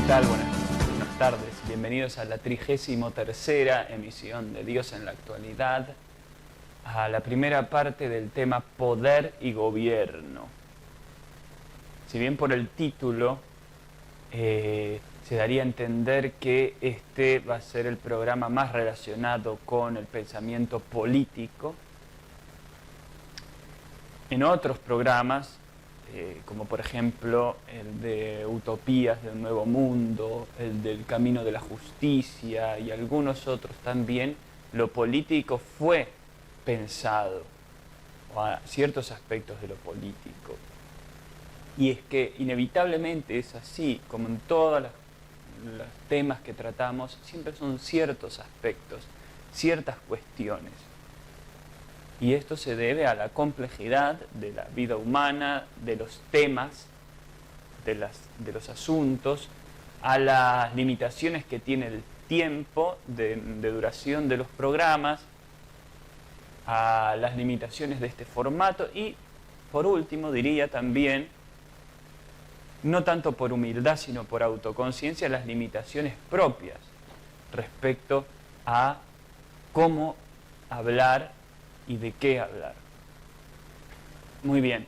tal? Buenas tardes. Bienvenidos a la 33ª emisión de Dios en la Actualidad, a la primera parte del tema Poder y Gobierno. Si bien por el título se daría a entender que este va a ser el programa más relacionado con el pensamiento político, en otros programas, como por ejemplo el de Utopías de un Nuevo Mundo, el del Camino de la Justicia y algunos otros también, lo político fue pensado, o a ciertos aspectos de lo político. Y es que inevitablemente es así, como en todos los temas que tratamos, siempre son ciertos aspectos, ciertas cuestiones. Y esto se debe a la complejidad de la vida humana, de los temas, de los asuntos, a las limitaciones que tiene el tiempo de duración de los programas, a las limitaciones de este formato y, por último, diría también, no tanto por humildad, sino por autoconciencia, las limitaciones propias respecto a cómo hablar y de qué hablar. Muy bien,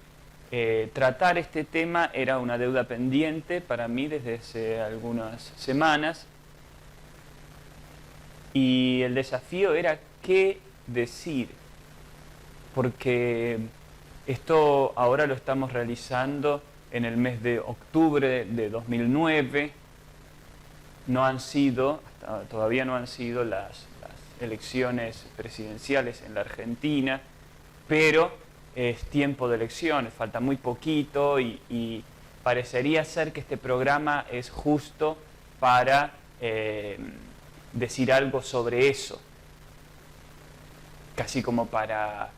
tratar este tema era una deuda pendiente para mí desde hace algunas semanas y el desafío era qué decir, porque esto ahora lo estamos realizando en el mes de octubre de 2009, todavía no han sido las elecciones presidenciales en la Argentina, pero es tiempo de elecciones, falta muy poquito y parecería ser que este programa es justo para decir algo sobre eso, casi como para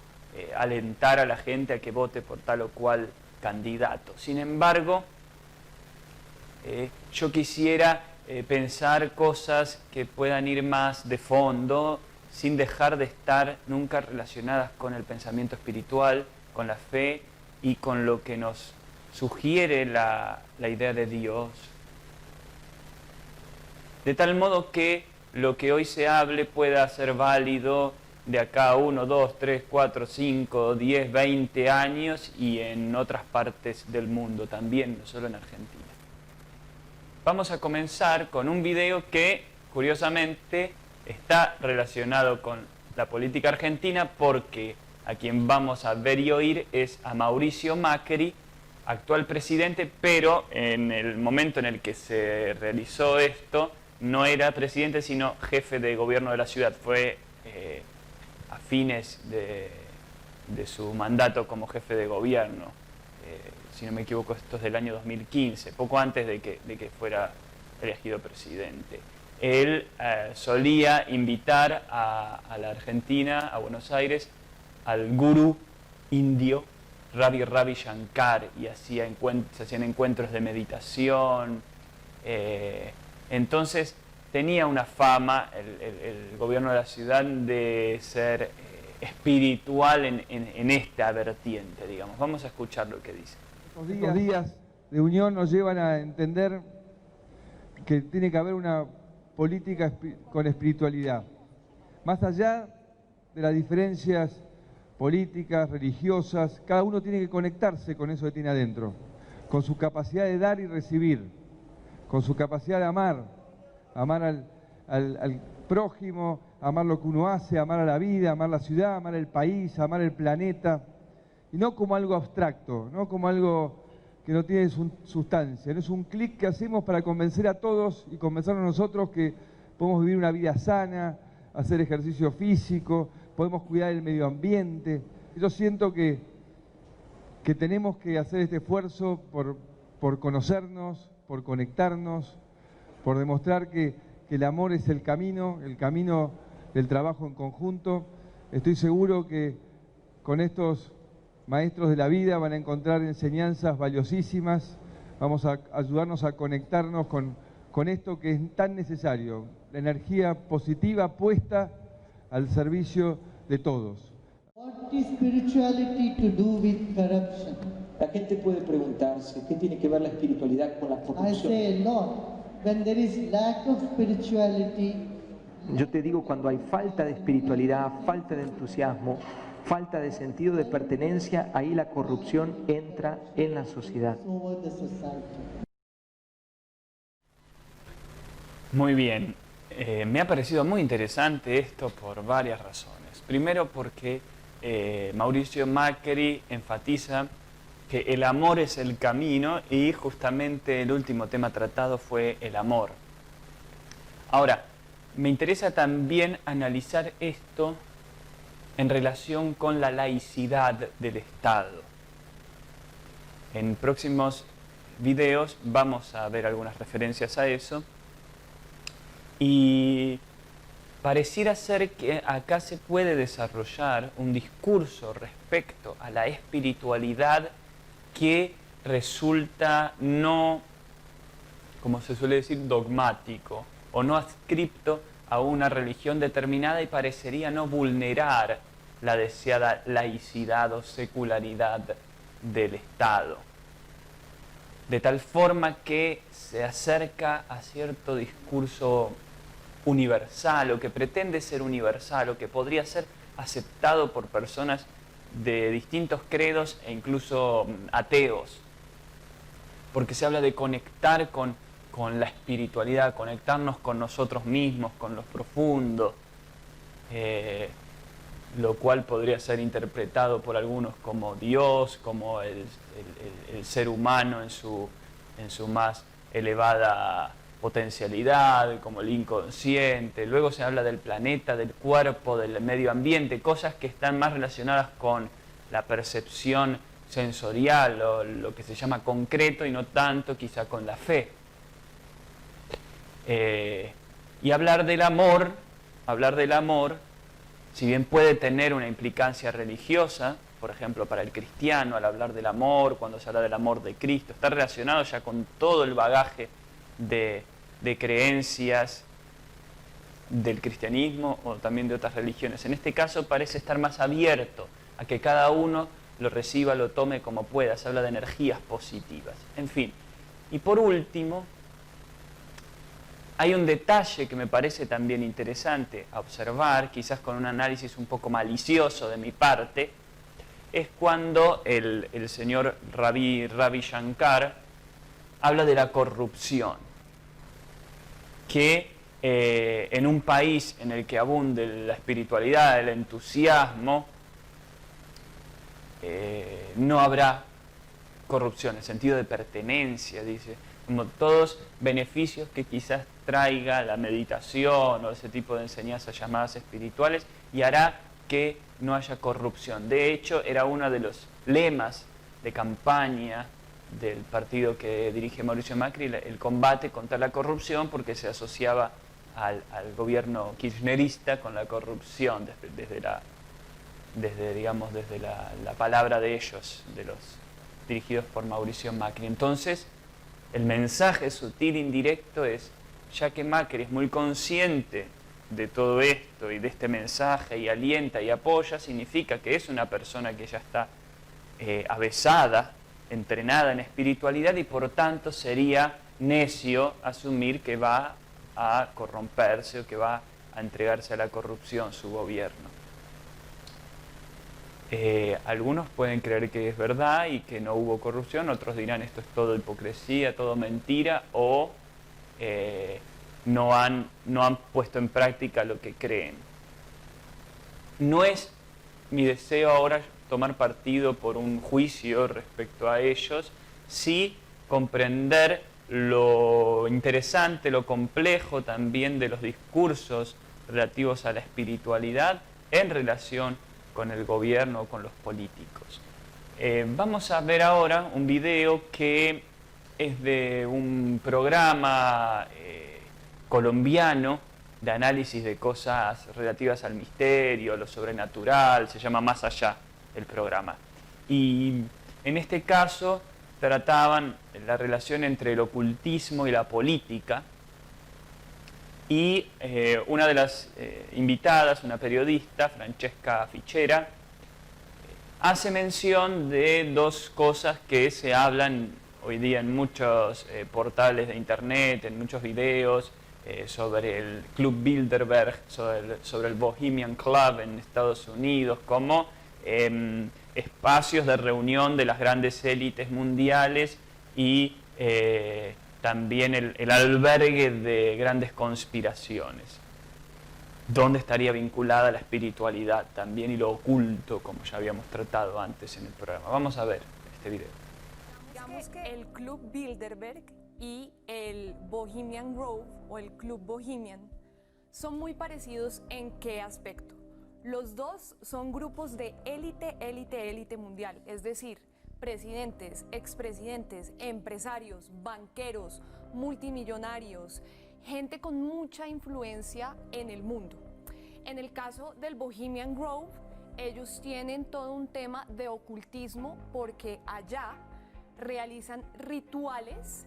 alentar a la gente a que vote por tal o cual candidato. Sin embargo, yo quisiera pensar cosas que puedan ir más de fondo, sin dejar de estar nunca relacionadas con el pensamiento espiritual, con la fe y con lo que nos sugiere la idea de Dios. De tal modo que lo que hoy se hable pueda ser válido de acá a 1, 2, 3, 4, 5, 10, 20 años y en otras partes del mundo también, no solo en Argentina. Vamos a comenzar con un video que, curiosamente, está relacionado con la política argentina porque a quien vamos a ver y oír es a Mauricio Macri, actual presidente, pero en el momento en el que se realizó esto no era presidente sino jefe de gobierno de la ciudad. Fue a fines de su mandato como jefe de gobierno. Si no me equivoco, esto es del año 2015, poco antes de que fuera elegido presidente. Él solía invitar a la Argentina, a Buenos Aires, al gurú indio Ravi Shankar, y se hacían encuentros de meditación. Entonces tenía una fama el gobierno de la ciudad de ser espiritual en esta vertiente, digamos. Vamos a escuchar lo que dice. Estos días de unión nos llevan a entender que tiene que haber una política con espiritualidad. Más allá de las diferencias políticas, religiosas, cada uno tiene que conectarse con eso que tiene adentro, con su capacidad de dar y recibir, con su capacidad de amar al prójimo, amar lo que uno hace, amar a la vida, amar la ciudad, amar el país, amar el planeta. Y no como algo abstracto, no como algo que no tiene sustancia, no es un clic que hacemos para convencer a todos y convencernos nosotros que podemos vivir una vida sana, hacer ejercicio físico, podemos cuidar el medio ambiente. Yo siento que tenemos que hacer este esfuerzo por conocernos, por conectarnos, por demostrar que el amor es el camino del trabajo en conjunto. Estoy seguro que con estos maestros de la vida van a encontrar enseñanzas valiosísimas, vamos a ayudarnos a conectarnos con esto que es tan necesario, la energía positiva puesta al servicio de todos. What is spirituality to do with corruption? La gente puede preguntarse, ¿qué tiene que ver la espiritualidad con la I corrupción? say a lot. when there is lack of spirituality, Yo te digo, cuando hay falta de espiritualidad, falta de entusiasmo, falta de sentido de pertenencia, ahí la corrupción entra en la sociedad. over the society. Muy bien. Me ha parecido muy interesante esto por varias razones. Primero porque Mauricio Macri enfatiza que el amor es el camino y justamente el último tema tratado fue el amor. Ahora, me interesa también analizar esto en relación con la laicidad del Estado. En próximos videos vamos a ver algunas referencias a eso. Y pareciera ser que acá se puede desarrollar un discurso respecto a la espiritualidad que resulta no, como se suele decir, dogmático o no adscripto a una religión determinada y parecería no vulnerar la deseada laicidad o secularidad del Estado. De tal forma que se acerca a cierto discurso universal o que pretende ser universal o que podría ser aceptado por personas de distintos credos e incluso ateos. Porque se habla de conectar con la espiritualidad, conectarnos con nosotros mismos, con lo profundo, lo cual podría ser interpretado por algunos como Dios, como el ser humano en su más elevada potencialidad, como el inconsciente. Luego se habla del planeta, del cuerpo, del medio ambiente, cosas que están más relacionadas con la percepción sensorial o lo que se llama concreto y no tanto quizá con la fe. Y hablar del amor, si bien puede tener una implicancia religiosa, por ejemplo, para el cristiano, al hablar del amor, cuando se habla del amor de Cristo, está relacionado ya con todo el bagaje de creencias del cristianismo o también de otras religiones. En este caso parece estar más abierto a que cada uno lo reciba, lo tome como pueda. Se habla de energías positivas. En fin. Y por último, hay un detalle que me parece también interesante a observar, quizás con un análisis un poco malicioso de mi parte, es cuando el señor Ravi Shankar habla de la corrupción, que en un país en el que abunde la espiritualidad, el entusiasmo, no habrá corrupción, el sentido de pertenencia, dice, como todos beneficios que quizás traiga la meditación o ese tipo de enseñanzas llamadas espirituales, y hará que no haya corrupción. De hecho, era uno de los lemas de campaña del partido que dirige Mauricio Macri, el combate contra la corrupción, porque se asociaba al gobierno kirchnerista con la corrupción desde la palabra de ellos, de los dirigidos por Mauricio Macri. Entonces, el mensaje sutil, indirecto es, ya que Macri es muy consciente de todo esto y de este mensaje y alienta y apoya, significa que es una persona que ya está avesada, entrenada en espiritualidad, y por tanto sería necio asumir que va a corromperse o que va a entregarse a la corrupción su gobierno. Algunos pueden creer que es verdad y que no hubo corrupción, otros dirán esto es todo hipocresía, todo mentira, o no han puesto en práctica lo que creen. No es mi deseo ahora tomar partido por un juicio respecto a ellos, sí comprender lo interesante, lo complejo también de los discursos relativos a la espiritualidad en relación con el gobierno o con los políticos. Vamos a ver ahora un video que es de un programa colombiano de análisis de cosas relativas al misterio, a lo sobrenatural, se llama Más Allá el programa. Y en este caso trataban la relación entre el ocultismo y la política, y una de las invitadas, una periodista, Francesca Fichera, hace mención de dos cosas que se hablan hoy día en muchos portales de internet, en muchos videos, sobre el Club Bilderberg, sobre el Bohemian Club en Estados Unidos, como espacios de reunión de las grandes élites mundiales y también el albergue de grandes conspiraciones. ¿Dónde estaría vinculada la espiritualidad también y lo oculto, como ya habíamos tratado antes en el programa? Vamos a ver este video. Digamos que el Club Bilderberg y el Bohemian Grove o el Club Bohemian son muy parecidos en qué aspecto. Los dos son grupos de élite mundial, es decir, presidentes, expresidentes, empresarios, banqueros, multimillonarios, gente con mucha influencia en el mundo. En el caso del Bohemian Grove, ellos tienen todo un tema de ocultismo porque allá realizan rituales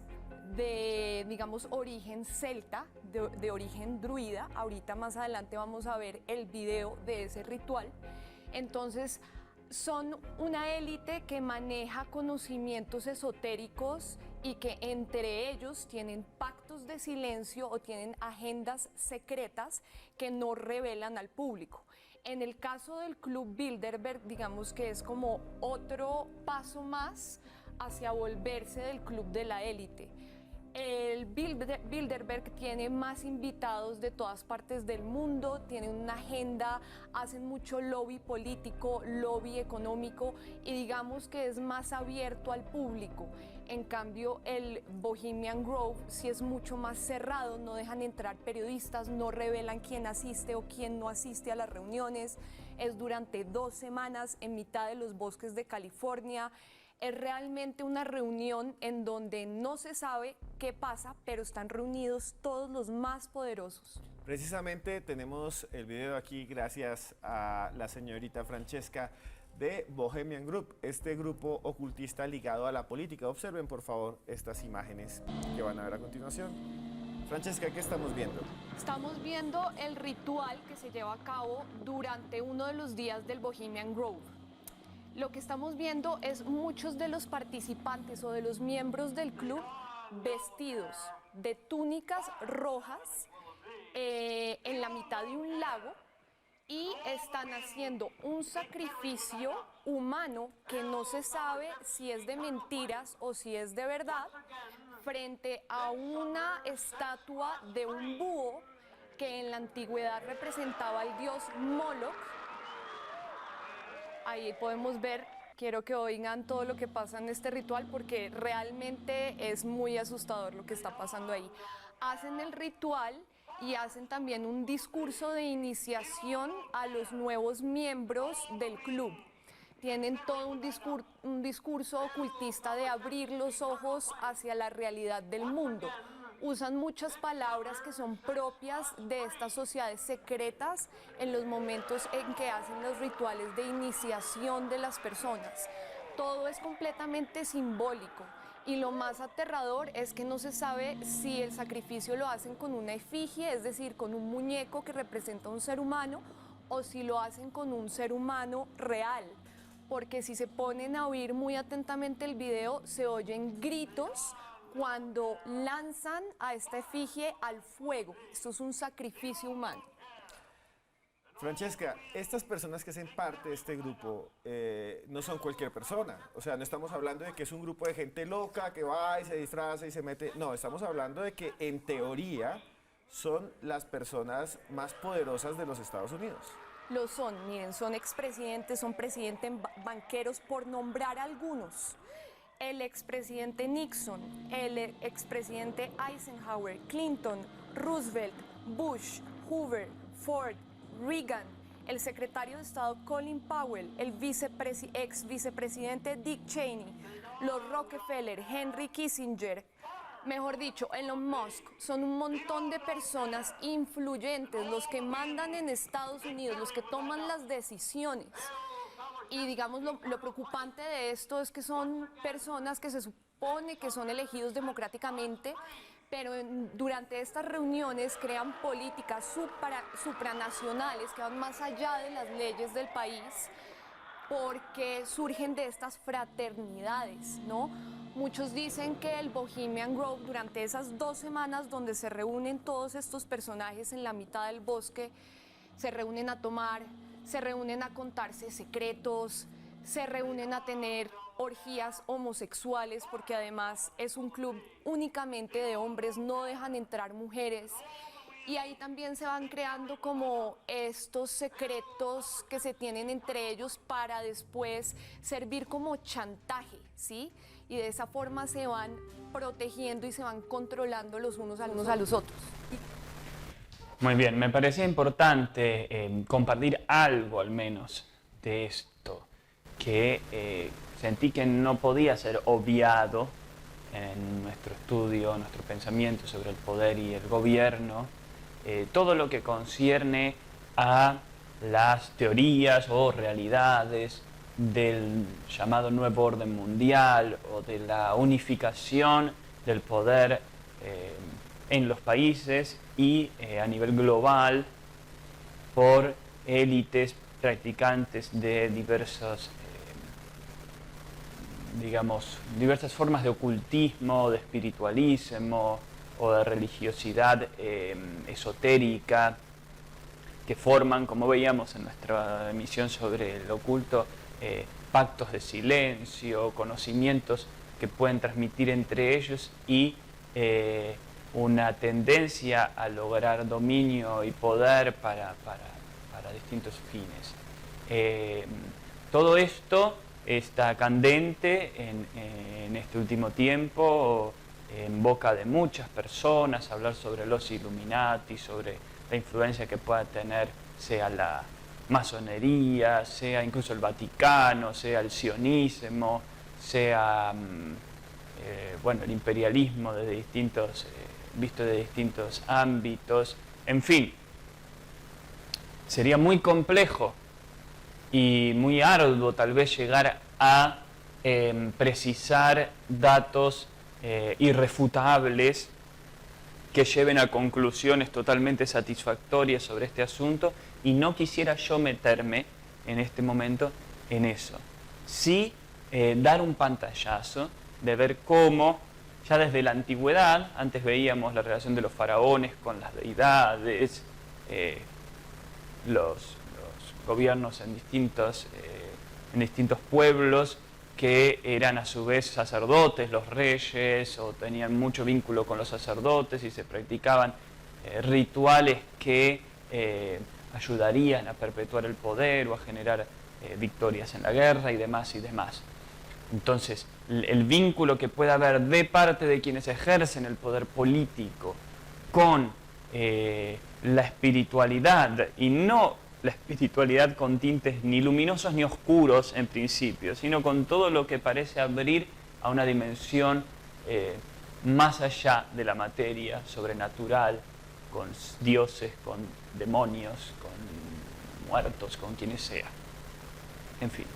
de, digamos, origen celta, de origen druida. Ahorita más adelante vamos a ver el video de ese ritual. Entonces, son una élite que maneja conocimientos esotéricos y que entre ellos tienen pactos de silencio o tienen agendas secretas que no revelan al público. En el caso del Club Bilderberg, digamos que es como otro paso más hacia volverse del club de la élite. El Bilderberg tiene más invitados de todas partes del mundo, tiene una agenda, hacen mucho lobby político, lobby económico y digamos que es más abierto al público. En cambio, el Bohemian Grove sí es mucho más cerrado, no dejan entrar periodistas, no revelan quién asiste o quién no asiste a las reuniones. Es durante 2 semanas en mitad de los bosques de California. Es realmente una reunión en donde no se sabe qué pasa, pero están reunidos todos los más poderosos. Precisamente tenemos el video aquí gracias a la señorita Francesca de Bohemian Group, este grupo ocultista ligado a la política. Observen por favor estas imágenes que van a ver a continuación. Francesca, ¿qué estamos viendo? Estamos viendo el ritual que se lleva a cabo durante uno de los días del Bohemian Grove. Lo que estamos viendo es muchos de los participantes o de los miembros del club vestidos de túnicas rojas en la mitad de un lago y están haciendo un sacrificio humano que no se sabe si es de mentiras o si es de verdad, frente a una estatua de un búho que en la antigüedad representaba al dios Moloch. Ahí podemos ver, quiero que oigan todo lo que pasa en este ritual porque realmente es muy asustador lo que está pasando ahí. Hacen el ritual y hacen también un discurso de iniciación a los nuevos miembros del club. Tienen todo un discurso ocultista de abrir los ojos hacia la realidad del mundo. Usan muchas palabras que son propias de estas sociedades secretas en los momentos en que hacen los rituales de iniciación de las personas. Todo es completamente simbólico y lo más aterrador es que no se sabe si el sacrificio lo hacen con una efigie, es decir, con un muñeco que representa a un ser humano, o si lo hacen con un ser humano real. Porque si se ponen a oír muy atentamente el video, se oyen gritos cuando lanzan a esta efigie al fuego. Esto es un sacrificio humano. Francesca, estas personas que hacen parte de este grupo no son cualquier persona. O sea, no estamos hablando de que es un grupo de gente loca que va y se disfraza y se mete. No, estamos hablando de que en teoría son las personas más poderosas de los Estados Unidos. Lo son, miren, son expresidentes, son presidentes, banqueros, por nombrar algunos. El expresidente Nixon, el expresidente Eisenhower, Clinton, Roosevelt, Bush, Hoover, Ford, Reagan, el secretario de Estado Colin Powell, el ex vicepresidente Dick Cheney, los Rockefeller, Henry Kissinger, mejor dicho, Elon Musk. Son un montón de personas influyentes, los que mandan en Estados Unidos, los que toman las decisiones. Y digamos, lo preocupante de esto es que son personas que se supone que son elegidos democráticamente, pero durante estas reuniones crean políticas supranacionales que van más allá de las leyes del país porque surgen de estas fraternidades, ¿no? Muchos dicen que el Bohemian Grove, durante esas 2 semanas donde se reúnen todos estos personajes en la mitad del bosque, se reúnen a tomar, se reúnen a contarse secretos, se reúnen a tener orgías homosexuales, porque además es un club únicamente de hombres, no dejan entrar mujeres. Y ahí también se van creando como estos secretos que se tienen entre ellos para después servir como chantaje, ¿sí? Y de esa forma se van protegiendo y se van controlando los unos a los otros. Muy bien, me parecía importante compartir algo al menos de esto, que sentí que no podía ser obviado en nuestro estudio, nuestro pensamiento sobre el poder y el gobierno, todo lo que concierne a las teorías o realidades del llamado nuevo orden mundial o de la unificación del poder en los países y a nivel global por élites practicantes de diversas formas de ocultismo, de espiritualismo o de religiosidad esotérica, que forman, como veíamos en nuestra emisión sobre el oculto, pactos de silencio, conocimientos que pueden transmitir entre ellos y una tendencia a lograr dominio y poder para distintos fines. Todo esto está candente en este último tiempo, en boca de muchas personas, hablar sobre los Illuminati, sobre la influencia que pueda tener, sea la masonería, sea incluso el Vaticano, sea el sionismo, sea el imperialismo visto de distintos ámbitos. En fin, sería muy complejo y muy arduo tal vez llegar a precisar datos irrefutables que lleven a conclusiones totalmente satisfactorias sobre este asunto, y no quisiera yo meterme en este momento en eso. Sí dar un pantallazo de ver cómo ya desde la antigüedad, antes veíamos la relación de los faraones con las deidades, los gobiernos en distintos pueblos que eran a su vez sacerdotes, los reyes, o tenían mucho vínculo con los sacerdotes y se practicaban rituales que ayudarían a perpetuar el poder o a generar victorias en la guerra y demás y demás. Entonces, el vínculo que pueda haber de parte de quienes ejercen el poder político con la espiritualidad, y no la espiritualidad con tintes ni luminosos ni oscuros en principio, sino con todo lo que parece abrir a una dimensión más allá de la materia, sobrenatural, con dioses, con demonios, con muertos, con quienes sea. En fin,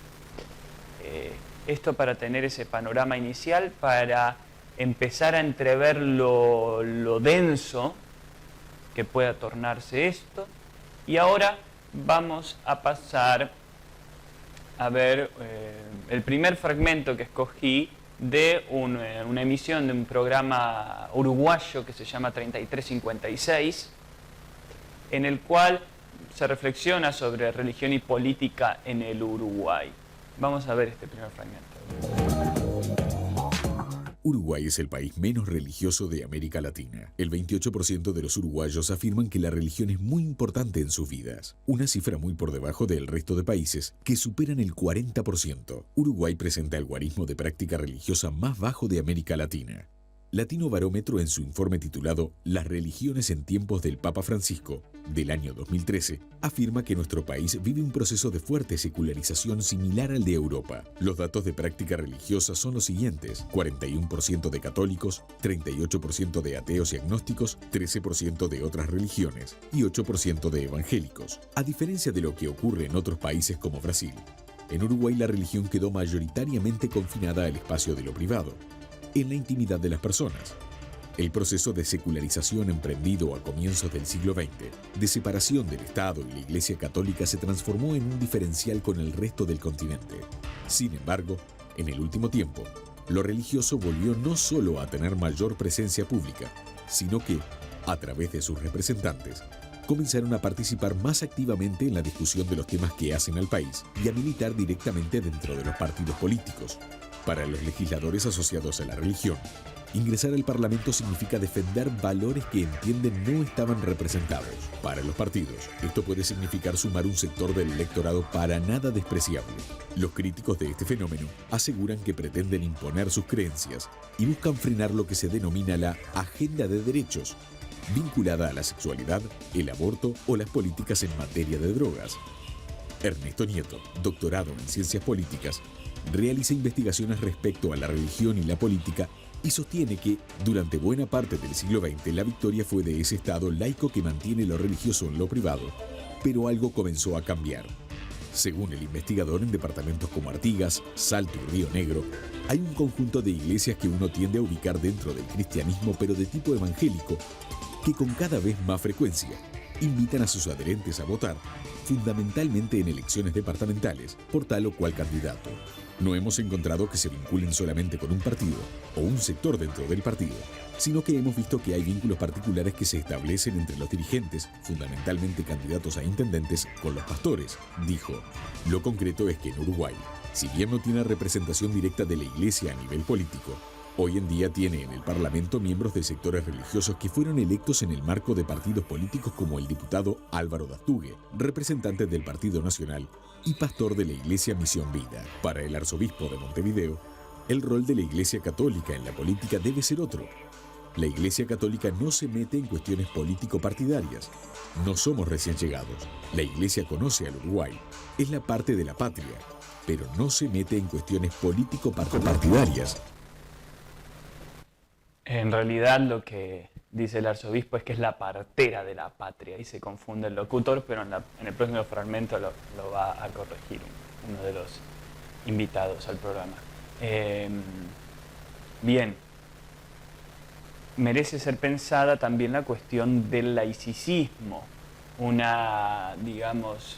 esto para tener ese panorama inicial, para empezar a entrever lo denso que pueda tornarse esto. Y ahora vamos a pasar a ver el primer fragmento que escogí de una emisión de un programa uruguayo que se llama 3356, en el cual se reflexiona sobre religión y política en el Uruguay. Vamos a ver este primer fragmento. Uruguay es el país menos religioso de América Latina. El 28% de los uruguayos afirman que la religión es muy importante en sus vidas, una cifra muy por debajo del resto de países que superan el 40%. Uruguay presenta el guarismo de práctica religiosa más bajo de América Latina. Latino Barómetro, en su informe titulado Las religiones en tiempos del Papa Francisco, del año 2013, afirma que nuestro país vive un proceso de fuerte secularización similar al de Europa. Los datos de práctica religiosa son los siguientes: 41% de católicos, 38% de ateos y agnósticos, 13% de otras religiones y 8% de evangélicos. A diferencia de lo que ocurre en otros países como Brasil, en Uruguay la religión quedó mayoritariamente confinada al espacio de lo privado, en la intimidad de las personas. El proceso de secularización emprendido a comienzos del siglo XX, de separación del Estado y la Iglesia Católica, se transformó en un diferencial con el resto del continente. Sin embargo, en el último tiempo, lo religioso volvió no solo a tener mayor presencia pública, sino que, a través de sus representantes, comenzaron a participar más activamente en la discusión de los temas que hacen al país y a militar directamente dentro de los partidos políticos. Para los legisladores asociados a la religión, ingresar al Parlamento significa defender valores que entienden no estaban representados. Para los partidos, esto puede significar sumar un sector del electorado para nada despreciable. Los críticos de este fenómeno aseguran que pretenden imponer sus creencias y buscan frenar lo que se denomina la agenda de derechos, vinculada a la sexualidad, el aborto o las políticas en materia de drogas. Ernesto Nieto, doctorado en Ciencias Políticas, realiza investigaciones respecto a la religión y la política y sostiene que, durante buena parte del siglo XX, la victoria fue de ese Estado laico que mantiene lo religioso en lo privado, pero algo comenzó a cambiar. Según el investigador, en departamentos como Artigas, Salto y Río Negro, hay un conjunto de iglesias que uno tiende a ubicar dentro del cristianismo, pero de tipo evangélico, que con cada vez más frecuencia invitan a sus adherentes a votar, fundamentalmente en elecciones departamentales, por tal o cual candidato. No hemos encontrado que se vinculen solamente con un partido o un sector dentro del partido, sino que hemos visto que hay vínculos particulares que se establecen entre los dirigentes, fundamentalmente candidatos a intendentes, con los pastores, dijo. Lo concreto es que en Uruguay, si bien no tiene representación directa de la Iglesia a nivel político, hoy en día tiene en el Parlamento miembros de sectores religiosos que fueron electos en el marco de partidos políticos como el diputado Álvaro Dastugue, representante del Partido Nacional y pastor de la Iglesia Misión Vida. Para el arzobispo de Montevideo, el rol de la Iglesia Católica en la política debe ser otro. La Iglesia Católica no se mete en cuestiones político-partidarias. No somos recién llegados. La Iglesia conoce al Uruguay, es la parte de la patria, pero no se mete en cuestiones político-partidarias. En realidad lo que dice el arzobispo es que es la partera de la patria, y se confunde el locutor, pero en el próximo fragmento lo va a corregir uno de los invitados al programa. Bien, merece ser pensada también la cuestión del laicismo, una, digamos,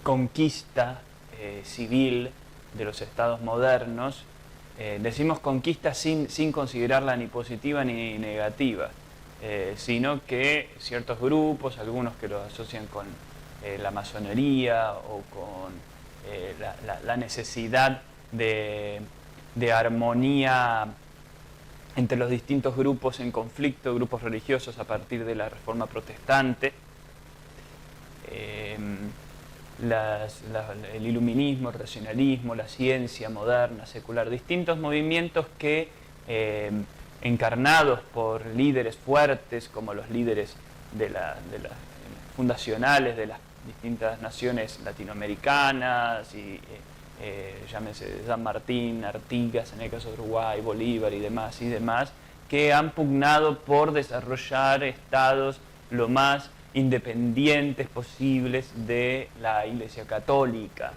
conquista civil de los estados modernos. Decimos conquista sin considerarla ni positiva ni negativa, sino que ciertos grupos, algunos que lo asocian con la masonería o con la necesidad de armonía entre los distintos grupos en conflicto, grupos religiosos a partir de la Reforma Protestante, el iluminismo, el racionalismo, la ciencia moderna, secular, distintos movimientos que, encarnados por líderes fuertes como los líderes de las fundacionales de las distintas naciones latinoamericanas, y llámese San Martín, Artigas, en el caso de Uruguay, Bolívar y demás, que han pugnado por desarrollar estados lo más independientes posibles de la Iglesia Católica.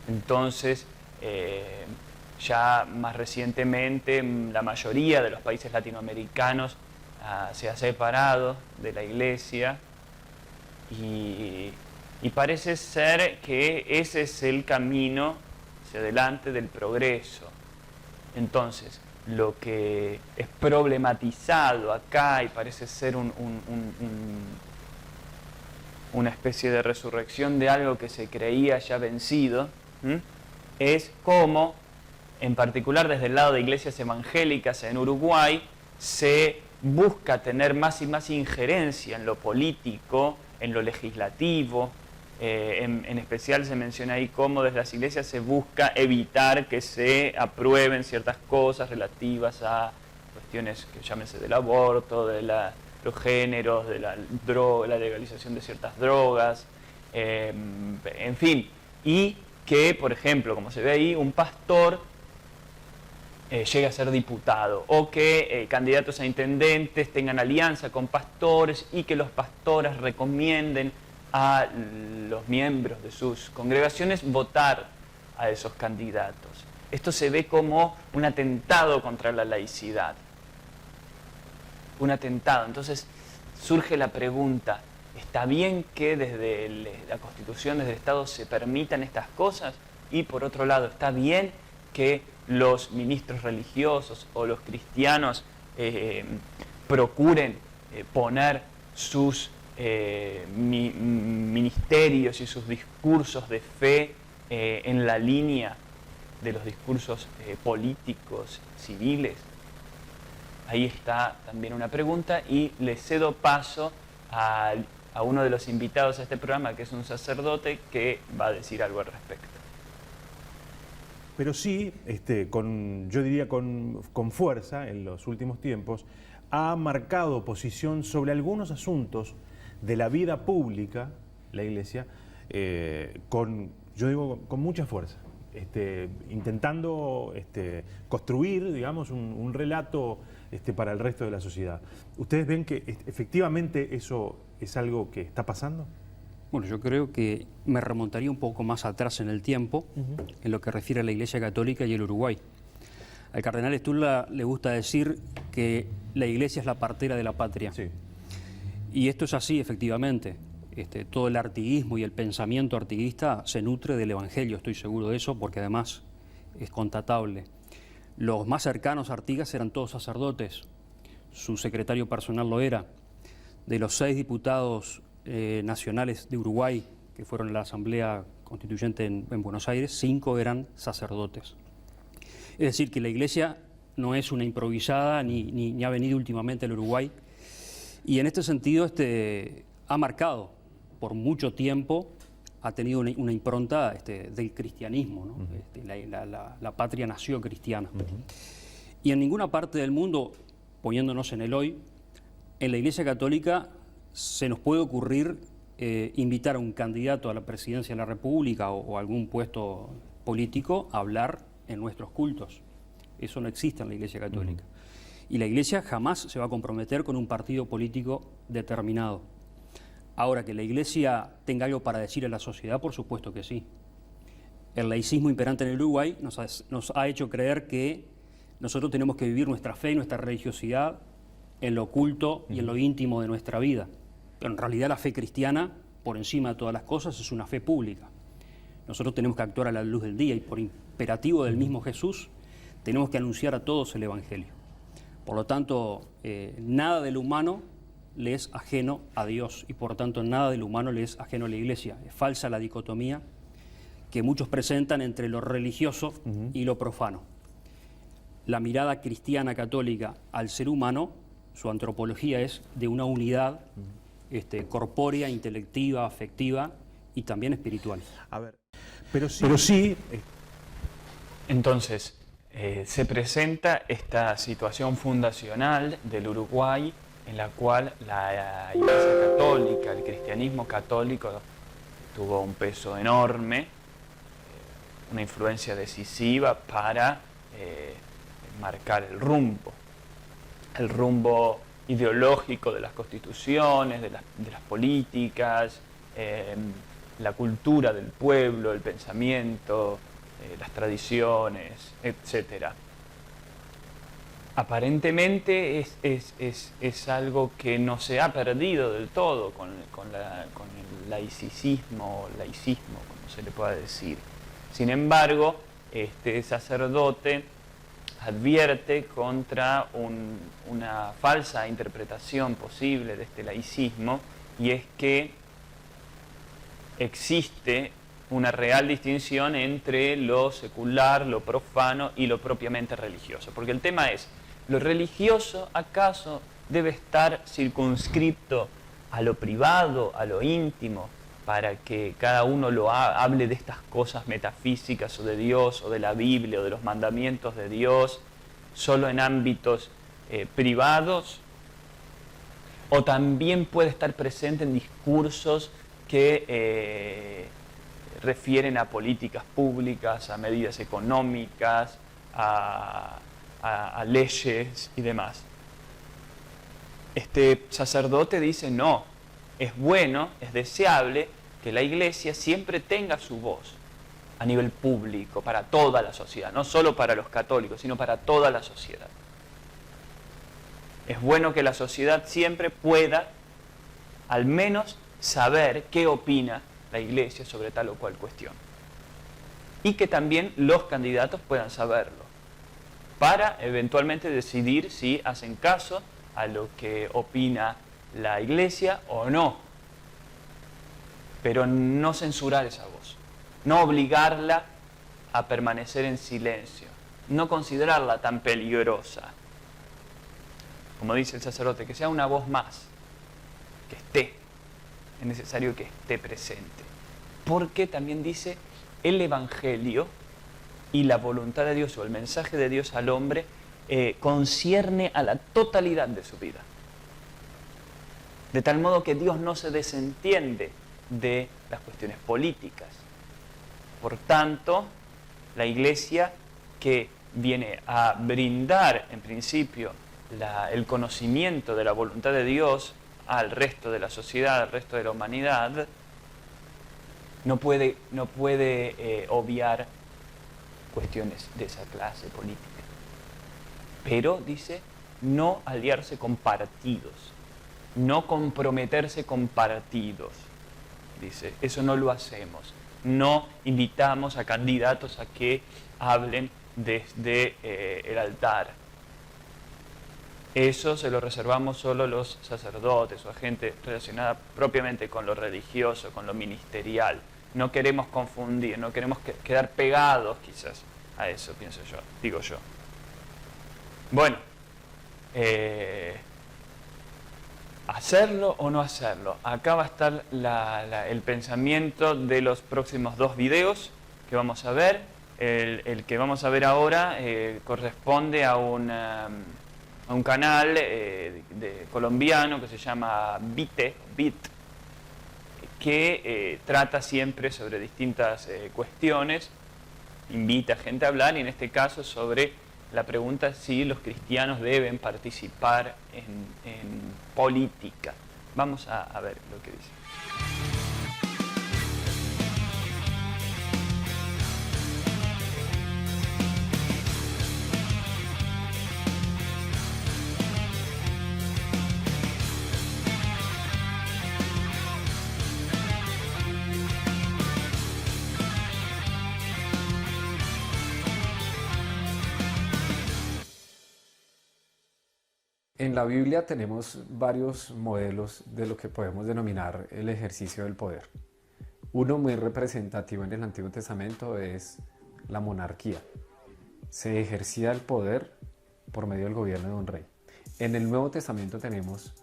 Entonces, ya más recientemente, la mayoría de los países latinoamericanos se ha separado de la Iglesia y parece ser que ese es el camino hacia adelante del progreso. Entonces, lo que es problematizado acá y parece ser una especie de resurrección de algo que se creía ya vencido, es cómo, en particular desde el lado de iglesias evangélicas en Uruguay, se busca tener más y más injerencia en lo político, en lo legislativo. En especial se menciona ahí cómo desde las iglesias se busca evitar que se aprueben ciertas cosas relativas a cuestiones que llámense del aborto, de los géneros, de la legalización de ciertas drogas, en fin. Y que, por ejemplo, como se ve ahí, un pastor llegue a ser diputado, o que candidatos a intendentes tengan alianza con pastores y que los pastores recomienden a los miembros de sus congregaciones votar a esos candidatos. Esto se ve como un atentado contra la laicidad. un atentado. Entonces surge la pregunta, ¿está bien que desde la Constitución, desde el Estado, se permitan estas cosas? Y por otro lado, ¿está bien que los ministros religiosos o los cristianos procuren poner sus ministerios y sus discursos de fe en la línea de los discursos políticos, civiles? Ahí está también una pregunta, y le cedo paso a uno de los invitados a este programa, que es un sacerdote, que va a decir algo al respecto. Pero sí, yo diría con fuerza, en los últimos tiempos, ha marcado posición sobre algunos asuntos de la vida pública, la Iglesia, con mucha fuerza, intentando construir, digamos, un relato para el resto de la sociedad. ¿Ustedes ven que efectivamente eso es algo que está pasando? Bueno, yo creo que me remontaría un poco más atrás en el tiempo, en lo que refiere a la Iglesia Católica y el Uruguay. Al cardenal Sturla le gusta decir que la Iglesia es la partera de la patria. Sí. Y esto es así, efectivamente. Todo el artiguismo y el pensamiento artiguista se nutre del Evangelio, estoy seguro de eso, porque además es constatable. Los más cercanos a Artigas eran todos sacerdotes, su secretario personal lo era. De los 6 diputados nacionales de Uruguay, que fueron a la Asamblea Constituyente en Buenos Aires, 5 eran sacerdotes. Es decir, que la Iglesia no es una improvisada ni ha venido últimamente al Uruguay, y en este sentido ha marcado por mucho tiempo, ha tenido una impronta del cristianismo, ¿no? La patria nació cristiana. Y en ninguna parte del mundo, poniéndonos en el hoy, en la Iglesia Católica se nos puede ocurrir invitar a un candidato a la presidencia de la República o algún puesto político a hablar en nuestros cultos. Eso no existe en la Iglesia Católica. Y la Iglesia jamás se va a comprometer con un partido político determinado. Ahora, que la Iglesia tenga algo para decir a la sociedad, por supuesto que sí. El laicismo imperante en el Uruguay nos ha hecho creer que nosotros tenemos que vivir nuestra fe y nuestra religiosidad en lo oculto y en lo íntimo de nuestra vida. Pero en realidad la fe cristiana, por encima de todas las cosas, es una fe pública. Nosotros tenemos que actuar a la luz del día y por imperativo del mismo Jesús tenemos que anunciar a todos el Evangelio. Por lo tanto, nada de lo humano le es ajeno a Dios y por lo tanto nada de lo humano le es ajeno a la Iglesia. Es falsa la dicotomía que muchos presentan entre lo religioso y lo profano. La mirada cristiana católica al ser humano, su antropología es de una unidad corpórea, intelectiva, afectiva y también espiritual. A ver, pero sí. Entonces, se presenta esta situación fundacional del Uruguay en la cual la Iglesia Católica, el cristianismo católico, tuvo un peso enorme, una influencia decisiva para marcar el rumbo ideológico de las constituciones, de las políticas, la cultura del pueblo, el pensamiento, las tradiciones, etc. Aparentemente es algo que no se ha perdido del todo con el laicismo, como se le pueda decir. Sin embargo, este sacerdote advierte contra una falsa interpretación posible de este laicismo, y es que existe una real distinción entre lo secular, lo profano y lo propiamente religioso. Porque el tema es, ¿lo religioso acaso debe estar circunscripto a lo privado, a lo íntimo, para que cada uno hable de estas cosas metafísicas o de Dios o de la Biblia o de los mandamientos de Dios solo en ámbitos privados? ¿O también puede estar presente en discursos que refieren a políticas públicas, a medidas económicas, a leyes y demás? Este sacerdote dice no, es bueno, es deseable que la Iglesia siempre tenga su voz a nivel público para toda la sociedad, no solo para los católicos, sino para toda la sociedad. Es bueno que la sociedad siempre pueda al menos saber qué opina la Iglesia sobre tal o cual cuestión. Y que también los candidatos puedan saberlo, para eventualmente decidir si hacen caso a lo que opina la Iglesia o no. Pero no censurar esa voz, no obligarla a permanecer en silencio, no considerarla tan peligrosa. Como dice el sacerdote, que sea una voz más, que esté, es necesario que esté presente. Porque también dice, el Evangelio y la voluntad de Dios o el mensaje de Dios al hombre concierne a la totalidad de su vida. De tal modo que Dios no se desentiende de las cuestiones políticas. Por tanto, la Iglesia, que viene a brindar en principio el conocimiento de la voluntad de Dios al resto de la sociedad, al resto de la humanidad, no puede obviar cuestiones de esa clase política. Pero, dice, no aliarse con partidos, no comprometerse con partidos. Dice, eso no lo hacemos. No invitamos a candidatos a que hablen desde el altar. Eso se lo reservamos solo a los sacerdotes o a gente relacionada propiamente con lo religioso, con lo ministerial. No queremos confundir, no queremos quedar pegados quizás a eso, pienso yo, digo yo. Bueno, ¿hacerlo o no hacerlo? Acá va a estar el pensamiento de los próximos 2 videos que vamos a ver. El que vamos a ver ahora corresponde a un canal colombiano que se llama Bit, que trata siempre sobre distintas cuestiones, invita a gente a hablar, y en este caso sobre la pregunta si los cristianos deben participar en política. Vamos a ver lo que dice. En la Biblia tenemos varios modelos de lo que podemos denominar el ejercicio del poder. Uno muy representativo en el Antiguo Testamento es la monarquía. Se ejercía el poder por medio del gobierno de un rey. En el Nuevo Testamento tenemos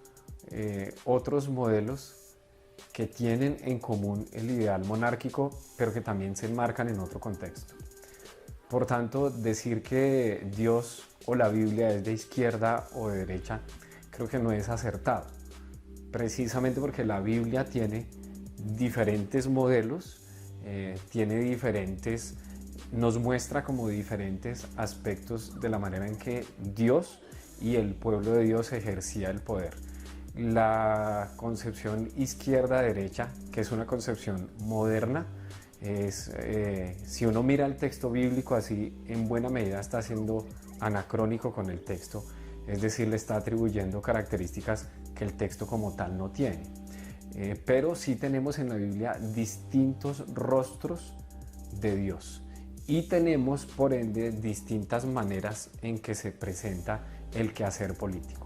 otros modelos que tienen en común el ideal monárquico, pero que también se enmarcan en otro contexto. Por tanto, decir que Dios o la Biblia es de izquierda o de derecha, creo que no es acertado. Precisamente porque la Biblia tiene diferentes modelos, nos muestra como diferentes aspectos de la manera en que Dios y el pueblo de Dios ejercía el poder. La concepción izquierda-derecha, que es una concepción moderna, si uno mira el texto bíblico así, en buena medida está siendo anacrónico con el texto, es decir, le está atribuyendo características que el texto como tal no tiene. Pero sí tenemos en la Biblia distintos rostros de Dios y tenemos por ende distintas maneras en que se presenta el quehacer político.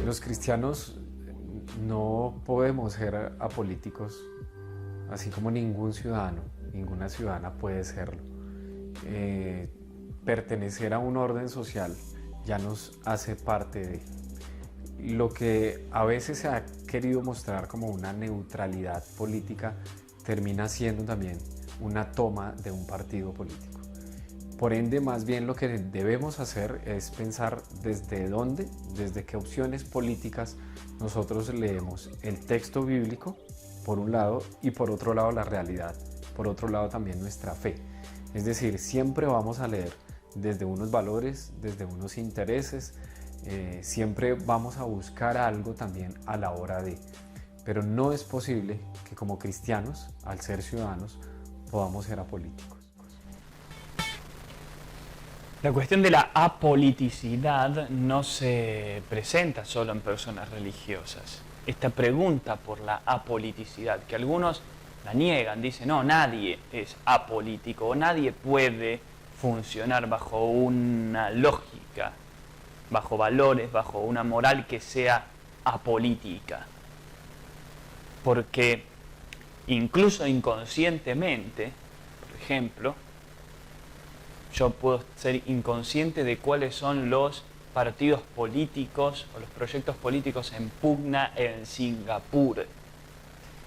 Los cristianos no podemos ser apolíticos, así como ningún ciudadano, ninguna ciudadana puede serlo. Pertenecer a un orden social ya nos hace parte de lo que a veces se ha querido mostrar como una neutralidad política, termina siendo también una toma de un partido político. Por ende, más bien lo que debemos hacer es pensar desde dónde, desde qué opciones políticas nosotros leemos el texto bíblico, por un lado, y por otro lado la realidad, por otro lado también nuestra fe. Es decir, siempre vamos a leer desde unos valores, desde unos intereses, siempre vamos a buscar algo también a la hora de, pero no es posible que como cristianos, al ser ciudadanos, podamos ser apolíticos. La cuestión de la apoliticidad no se presenta solo en personas religiosas. Esta pregunta por la apoliticidad, que algunos la niegan, dicen, no, nadie es apolítico, nadie puede funcionar bajo una lógica, bajo valores, bajo una moral que sea apolítica. Porque incluso inconscientemente, por ejemplo, yo puedo ser inconsciente de cuáles son los partidos políticos o los proyectos políticos en pugna en Singapur.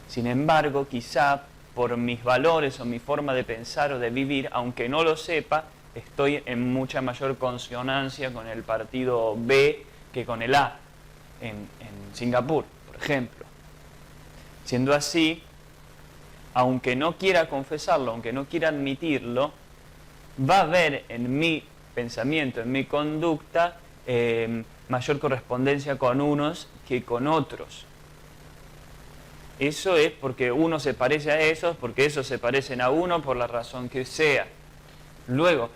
Sin embargo, quizá por mis valores o mi forma de pensar o de vivir, aunque no lo sepa, estoy en mucha mayor consonancia con el partido B que con el A en Singapur, por ejemplo. Siendo así, aunque no quiera confesarlo, aunque no quiera admitirlo, va a haber en mi pensamiento, en mi conducta, mayor correspondencia con unos que con otros. Eso es porque uno se parece a esos, porque esos se parecen a uno, por la razón que sea. Luego,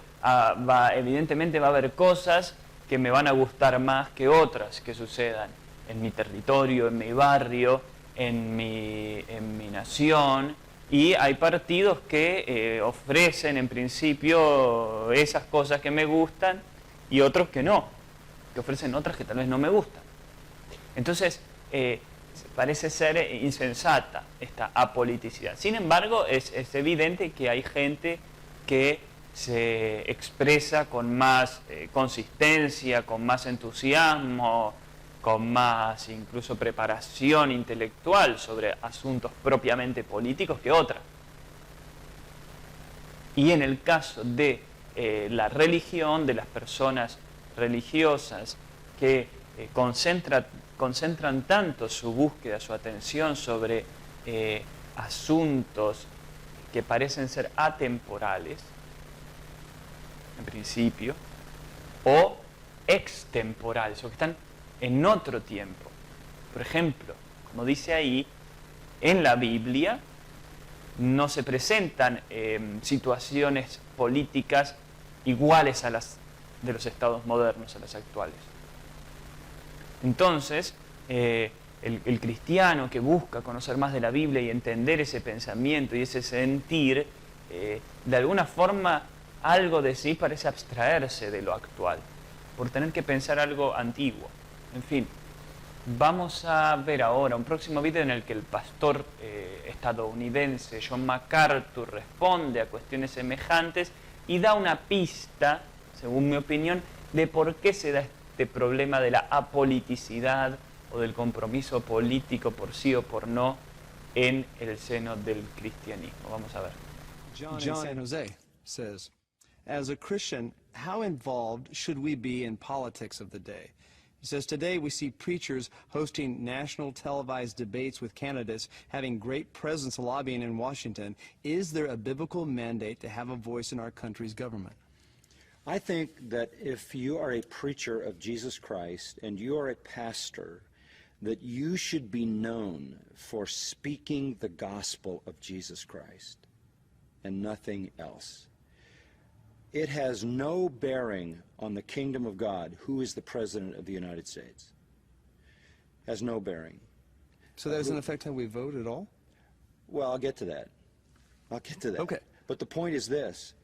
evidentemente va a haber cosas que me van a gustar más que otras que sucedan en mi territorio, en mi barrio, en mi nación. Y hay partidos que ofrecen en principio esas cosas que me gustan y otros que no, que ofrecen otras que tal vez no me gustan. Entonces, parece ser insensata esta apoliticidad. Sin embargo, es evidente que hay gente que se expresa con más consistencia, con más entusiasmo, con más incluso preparación intelectual sobre asuntos propiamente políticos que otra. Y en el caso de la religión, de las personas religiosas que concentran tanto su búsqueda, su atención sobre asuntos que parecen ser atemporales, en principio, o extemporales, o que están en otro tiempo. Por ejemplo, como dice ahí, en la Biblia no se presentan situaciones políticas iguales a las de los estados modernos, a las actuales. Entonces, el cristiano que busca conocer más de la Biblia y entender ese pensamiento y ese sentir, de alguna forma algo de sí parece abstraerse de lo actual, por tener que pensar algo antiguo. En fin, vamos a ver ahora un próximo video en el que el pastor estadounidense John MacArthur responde a cuestiones semejantes y da una pista, según mi opinión, de por qué se da este problema de la apoliticidad o del compromiso político por sí o por no en el seno del cristianismo. Vamos a ver. John in San Jose says, as a Christian, how involved should we be in politics of the day? He says, today we see preachers hosting national televised debates with candidates, having great presence lobbying in Washington. Is there a biblical mandate to have a voice in our country's government? I think that if you are a preacher of Jesus Christ and you are a pastor, that you should be known for speaking the gospel of Jesus Christ and nothing else. It has no bearing on the kingdom of God who is the president of the United States. Has no bearing. So that doesn't affect how we vote at all? Well, I'll get to that. Okay. But the point is this.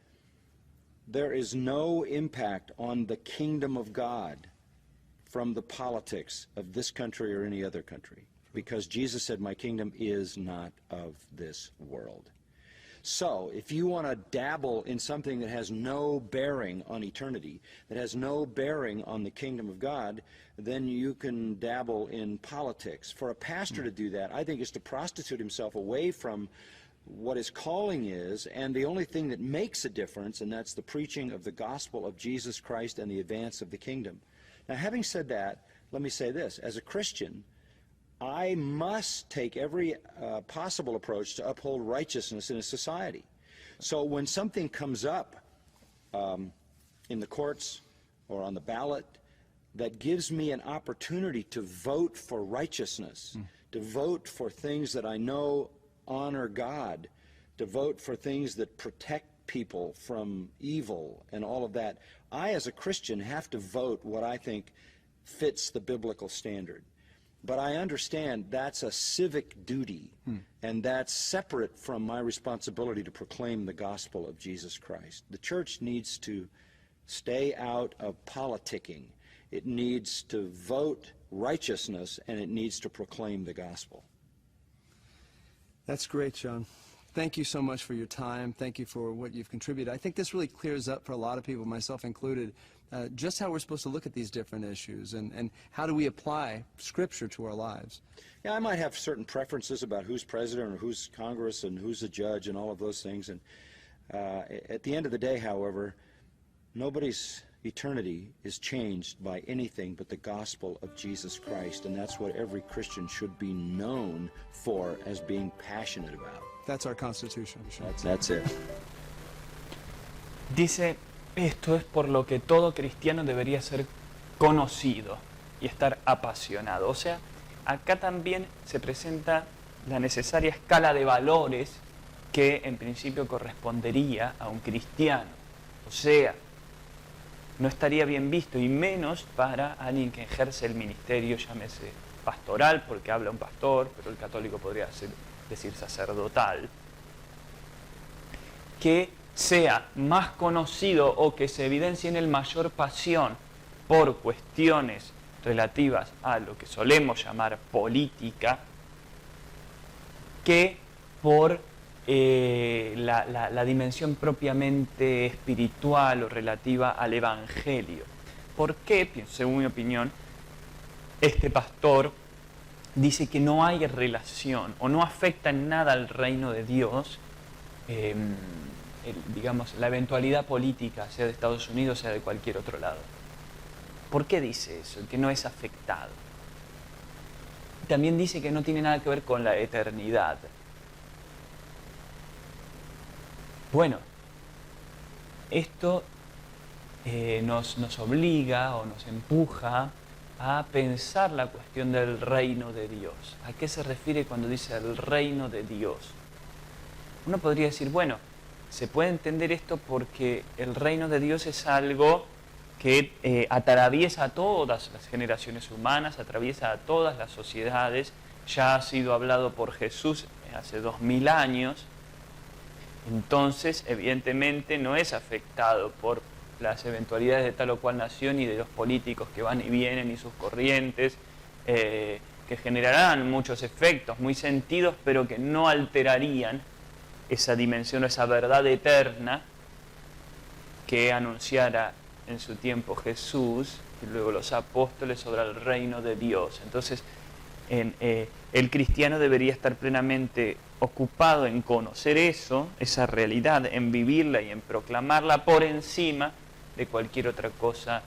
There is no impact on the kingdom of God from the politics of this country or any other country, because Jesus said, my kingdom is not of this world. So, if you want to dabble in something that has no bearing on eternity, that has no bearing on the kingdom of God, then you can dabble in politics. For a pastor to do that, I think, is to prostitute himself away from what his calling is, and the only thing that makes a difference, and that's the preaching of the gospel of Jesus Christ and the advance of the kingdom. Now, having said that, let me say this. As a Christian, I must take every possible approach to uphold righteousness in a society. So when something comes up in the courts or on the ballot that gives me an opportunity to vote for righteousness, to vote for things that I know honor God, to vote for things that protect people from evil and all of that, I as a Christian have to vote what I think fits the biblical standard. But I understand that's a civic duty, and that's separate from my responsibility to proclaim the gospel of Jesus Christ. The church needs to stay out of politicking. It needs to vote righteousness, and it needs to proclaim the gospel. That's great, John. Thank you so much for your time. Thank you for what you've contributed. I think this really clears up for a lot of people, myself included, just how we're supposed to look at these different issues and how do we apply Scripture to our lives. Yeah, I might have certain preferences about who's president or who's Congress and who's the judge and all of those things. And at the end of the day, however, nobody's eternity is changed by anything but the gospel of Jesus Christ, and that's what every Christian should be known for as being passionate about. That's our Constitution. That's it. Dice, esto es por lo que todo cristiano debería ser conocido y estar apasionado. O sea, acá también se presenta la necesaria escala de valores que en principio correspondería a un cristiano. O sea, no estaría bien visto, y menos para alguien que ejerce el ministerio, llámese pastoral, porque habla un pastor, pero el católico podría decir sacerdotal, que sea más conocido o que se evidencie en él mayor pasión por cuestiones relativas a lo que solemos llamar política, que por la dimensión propiamente espiritual o relativa al Evangelio. ¿Por qué? Según mi opinión, este pastor dice que no hay relación o no afecta en nada al reino de Dios, digamos, la eventualidad política, sea de Estados Unidos, sea de cualquier otro lado. ¿Por qué dice eso? Que no es afectado. También dice que no tiene nada que ver con la eternidad. Bueno, esto nos obliga o nos empuja a pensar la cuestión del reino de Dios. ¿A qué se refiere cuando dice el reino de Dios? Uno podría decir, bueno, se puede entender esto porque el reino de Dios es algo que atraviesa a todas las generaciones humanas, atraviesa a todas las sociedades, ya ha sido hablado por Jesús hace 2000 años, entonces evidentemente no es afectado por las eventualidades de tal o cual nación y de los políticos que van y vienen y sus corrientes, que generarán muchos efectos muy sentidos, pero que no alterarían esa dimensión o esa verdad eterna que anunciara en su tiempo Jesús y luego los apóstoles sobre el reino de Dios. Entonces, el cristiano debería estar plenamente ocupado en conocer eso, esa realidad, en vivirla y en proclamarla por encima de cualquier otra cosa,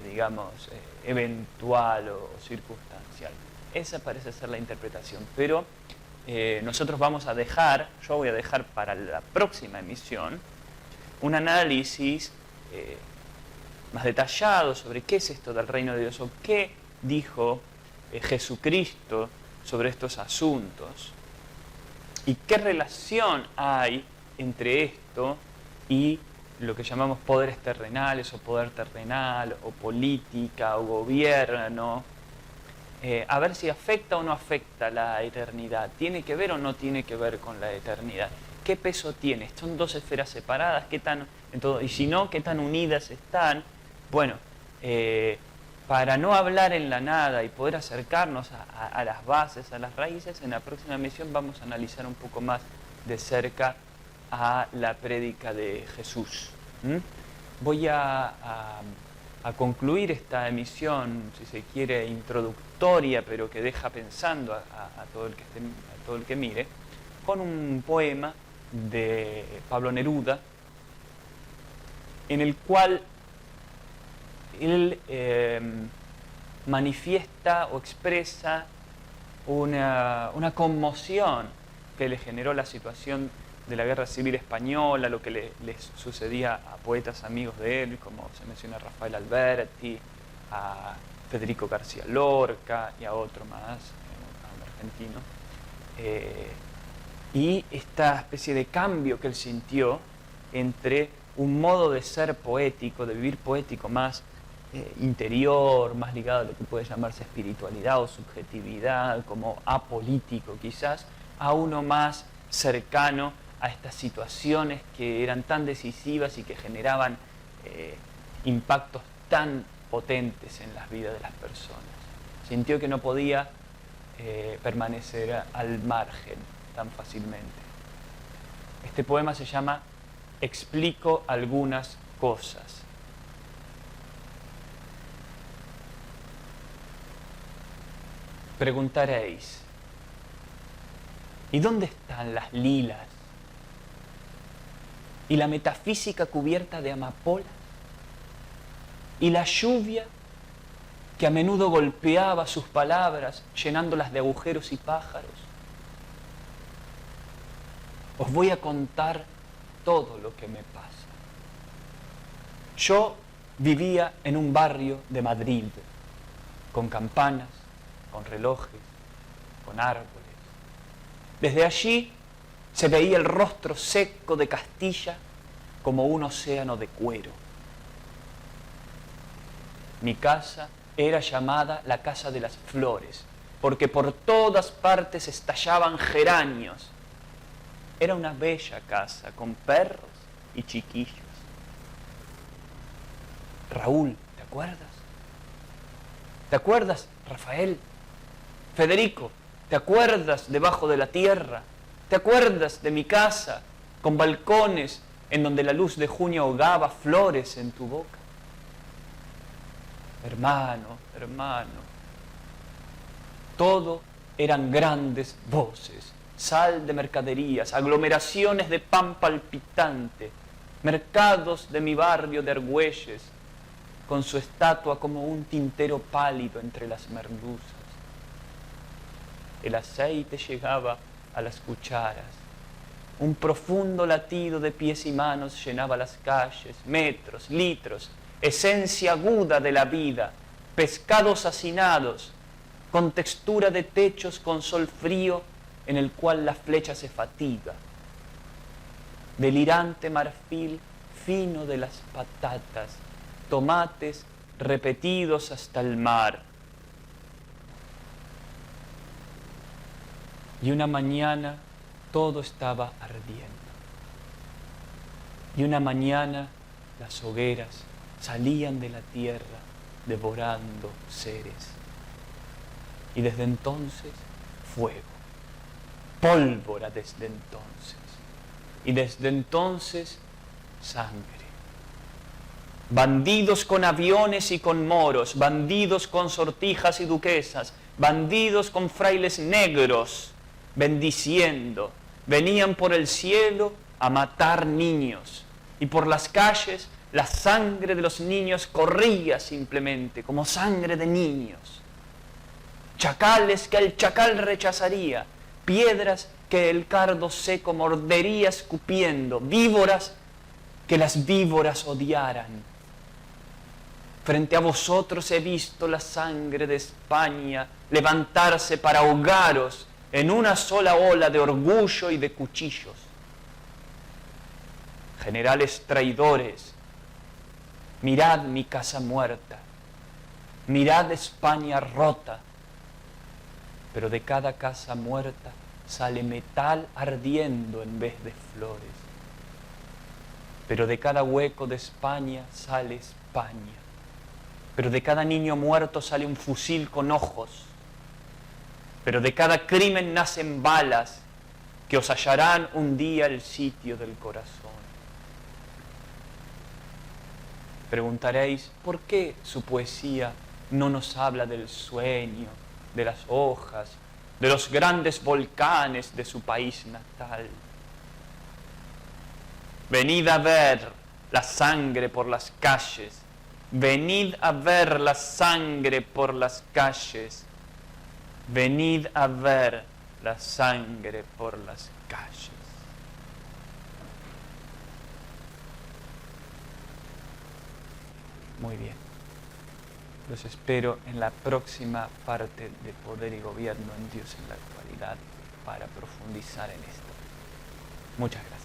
digamos, eventual o circunstancial. Esa parece ser la interpretación, pero nosotros yo voy a dejar para la próxima emisión un análisis más detallado sobre qué es esto del reino de Dios o qué dijo Jesucristo sobre estos asuntos y qué relación hay entre esto y lo que llamamos poderes terrenales o poder terrenal o política o gobierno, a ver si afecta o no afecta la eternidad, tiene que ver o no tiene que ver con la eternidad, qué peso tiene, son dos esferas separadas, y si no, qué tan unidas están. Bueno, para no hablar en la nada y poder acercarnos a las bases, a las raíces, en la próxima emisión vamos a analizar un poco más de cerca a la prédica de Jesús. Voy a concluir esta emisión, si se quiere, introductoria, pero que deja pensando a todo el que mire, con un poema de Pablo Neruda, en el cual él manifiesta o expresa una conmoción que le generó la situación de la Guerra Civil Española, lo que le sucedía a poetas amigos de él, como se menciona Rafael Alberti, a Federico García Lorca y a otro más, un argentino. Y esta especie de cambio que él sintió entre un modo de ser poético, de vivir poético más interior, más ligado a lo que puede llamarse espiritualidad o subjetividad, como apolítico quizás, a uno más cercano a estas situaciones que eran tan decisivas y que generaban impactos tan potentes en las vidas de las personas. Sintió que no podía permanecer al margen tan fácilmente. Este poema se llama Explico algunas cosas. Preguntaréis, ¿y dónde están las lilas? ¿Y la metafísica cubierta de amapolas? ¿Y la lluvia que a menudo golpeaba sus palabras, llenándolas de agujeros y pájaros? Os voy a contar todo lo que me pasa. Yo vivía en un barrio de Madrid, con campanas, con relojes, con árboles. Desde allí se veía el rostro seco de Castilla como un océano de cuero. Mi casa era llamada la Casa de las Flores, porque por todas partes estallaban geranios. Era una bella casa, con perros y chiquillos. Raúl, ¿te acuerdas? ¿Te acuerdas, Rafael? Federico, ¿te acuerdas debajo de la tierra? ¿Te acuerdas de mi casa, con balcones en donde la luz de junio ahogaba flores en tu boca? Hermano, hermano, todo eran grandes voces, sal de mercaderías, aglomeraciones de pan palpitante, mercados de mi barrio de Argüelles, con su estatua como un tintero pálido entre las merduzas. El aceite llegaba a las cucharas. Un profundo latido de pies y manos llenaba las calles, metros, litros, esencia aguda de la vida, pescados hacinados, con textura de techos con sol frío en el cual la flecha se fatiga. Delirante marfil fino de las patatas, tomates repetidos hasta el mar. Y una mañana todo estaba ardiendo. Y una mañana las hogueras salían de la tierra devorando seres. Y desde entonces fuego, pólvora desde entonces. Y desde entonces sangre. Bandidos con aviones y con moros, bandidos con sortijas y duquesas, bandidos con frailes negros, bendiciendo, venían por el cielo a matar niños. Y por las calles la sangre de los niños corría simplemente, como sangre de niños. Chacales que el chacal rechazaría, piedras que el cardo seco mordería escupiendo, víboras que las víboras odiaran. Frente a vosotros he visto la sangre de España levantarse para ahogaros en una sola ola de orgullo y de cuchillos. Generales traidores, mirad mi casa muerta, mirad España rota, pero de cada casa muerta sale metal ardiendo en vez de flores. Pero de cada hueco de España sale España. Pero de cada niño muerto sale un fusil con ojos. Pero de cada crimen nacen balas que os hallarán un día el sitio del corazón. Preguntaréis, ¿por qué su poesía no nos habla del sueño, de las hojas, de los grandes volcanes de su país natal? Venid a ver la sangre por las calles, venid a ver la sangre por las calles, venid a ver la sangre por las calles. Muy bien. Los espero en la próxima parte de Poder y Gobierno en Dios en la Actualidad para profundizar en esto. Muchas gracias.